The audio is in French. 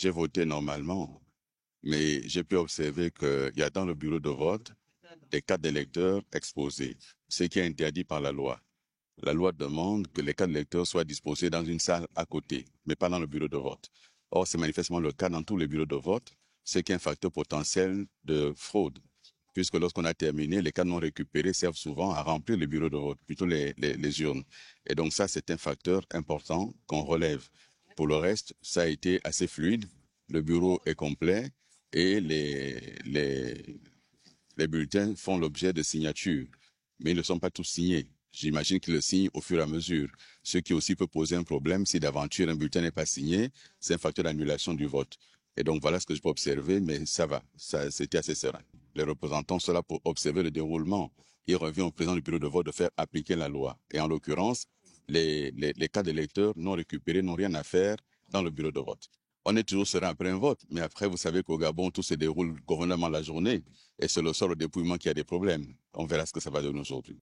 J'ai voté normalement, mais j'ai pu observer qu'il y a dans le bureau de vote des cartes d'électeurs exposées, ce qui est interdit par la loi. La loi demande que les cartes d'électeurs soient disposées dans une salle à côté, mais pas dans le bureau de vote. Or, c'est manifestement le cas dans tous les bureaux de vote, ce qui est un facteur potentiel de fraude, puisque lorsqu'on a terminé, les cartes non récupérées servent souvent à remplir les bureaux de vote, plutôt les urnes. Et donc ça, c'est un facteur important qu'on relève. Pour le reste, ça a été assez fluide, le bureau est complet et les bulletins font l'objet de signatures, mais ils ne sont pas tous signés. J'imagine qu'ils le signent au fur et à mesure. Ce qui aussi peut poser un problème si d'aventure un bulletin n'est pas signé, c'est un facteur d'annulation du vote. Et donc voilà ce que je peux observer, mais ça va, ça c'était assez serein. Les représentants sont là pour observer le déroulement. Il revient au président du bureau de vote de faire appliquer la loi. Et en l'occurrence, les cas d'électeurs non récupérés n'ont rien à faire dans le bureau de vote. On est toujours serein après un vote, mais après, vous savez qu'au Gabon, tout se déroule convenablement la journée, et c'est le sort au dépouillement qui a des problèmes. On verra ce que ça va donner aujourd'hui.